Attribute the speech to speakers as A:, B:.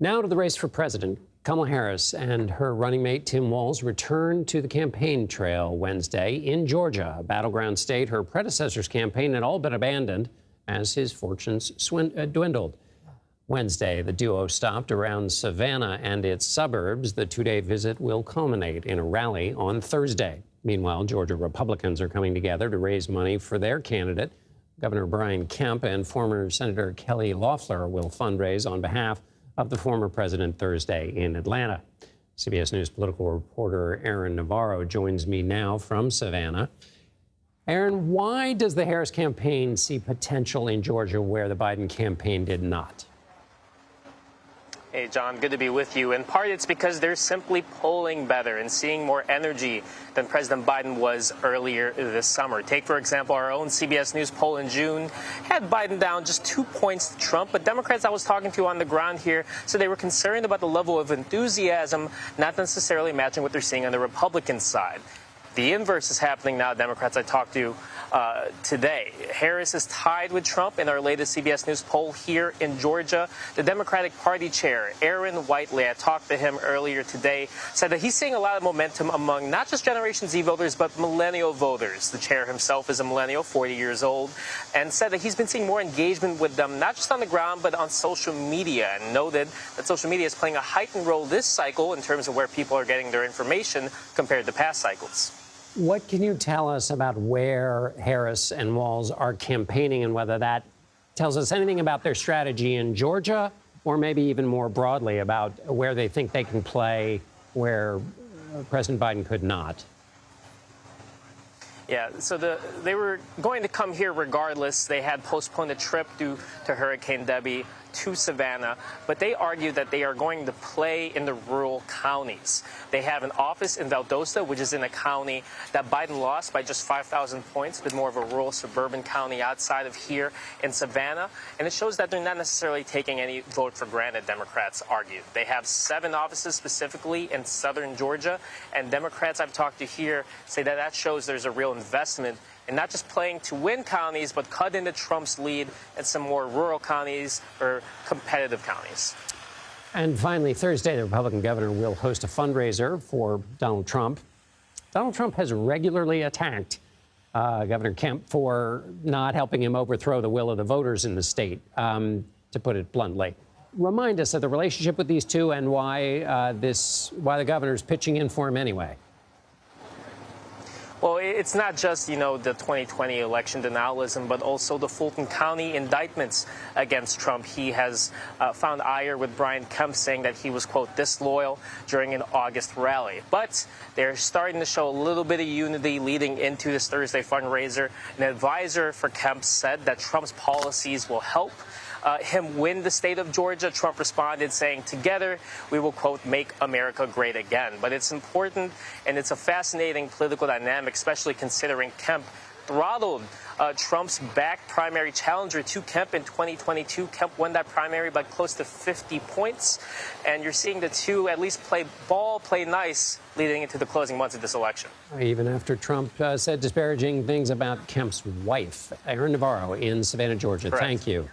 A: Now to the race for president. Kamala Harris and her running mate Tim Walz returned to the campaign trail Wednesday in Georgia, a battleground state her predecessor's campaign had all but abandoned as his fortunes dwindled. Wednesday, the duo stopped around Savannah and its suburbs. The two-day visit will culminate in a rally on Thursday. Meanwhile, Georgia Republicans are coming together to raise money for their candidate. Governor Brian Kemp and former Senator Kelly Loeffler will fundraise on behalf of the former president Thursday in Atlanta. CBS News political reporter Aaron Navarro joins me now from Savannah. Aaron, why does the Harris campaign see potential in Georgia where the Biden campaign did not?
B: Hey, John, good to be with you. In part, it's because they're simply polling better and seeing more energy than President Biden was earlier this summer. Take, for example, our own CBS News poll in June had Biden down just 2 points to Trump. But Democrats I was talking to on the ground here said they were concerned about the level of enthusiasm, not necessarily matching what they're seeing on the Republican side. The inverse is happening now. Democrats I talked to today. Harris is tied with Trump in our latest CBS News poll here in Georgia. The Democratic Party chair, Aaron Whiteley, I talked to him earlier today, said that he's seeing a lot of momentum among not just Generation Z voters, but millennial voters. The chair himself is a millennial, 40 years old, and said that he's been seeing more engagement with them, not just on the ground, but on social media, and noted that social media is playing a heightened role this cycle in terms of where people are getting their information compared to past cycles.
A: What can you tell us about where Harris and Walz are campaigning and whether that tells us anything about their strategy in Georgia or maybe even more broadly about where they think they can play where President Biden could not?
B: Yeah, so they were going to come here regardless. They had postponed a trip due to Hurricane Debbie to Savannah, but they argued that they are going to play in the rural counties. They have an office in Valdosta, which is in a county that Biden lost by just 5,000 points, but more of a rural suburban county outside of here in Savannah. And it shows that they're not necessarily taking any vote for granted, Democrats argued. They have 7 offices specifically in southern Georgia, and Democrats I've talked to here say that that shows there's a real investment and not just playing to win counties, but cut into Trump's lead in some more rural counties or competitive counties.
A: And finally, Thursday, the Republican governor will host a fundraiser for Donald Trump. Donald Trump has regularly attacked Governor Kemp for not helping him overthrow the will of the voters in the state, to put it bluntly. Remind us of the relationship with these two and why the governor's pitching in for him anyway.
B: Well, it's not just, the 2020 election denialism, but also the Fulton County indictments against Trump. He has found ire with Brian Kemp, saying that he was, quote, disloyal during an August rally. But they're starting to show a little bit of unity leading into this Thursday fundraiser. An advisor for Kemp said that Trump's policies will help him win the state of Georgia. Trump responded saying, together we will, quote, make America great again. But it's important, and it's a fascinating political dynamic, especially considering Kemp throttled Trump's back primary challenger to Kemp in 2022. Kemp won that primary by close to 50 points. And you're seeing the two at least play ball, play nice, leading into the closing months of this election.
A: Even after Trump said disparaging things about Kemp's wife. Aaron Navarro in Savannah, Georgia.
B: Correct.
A: Thank you.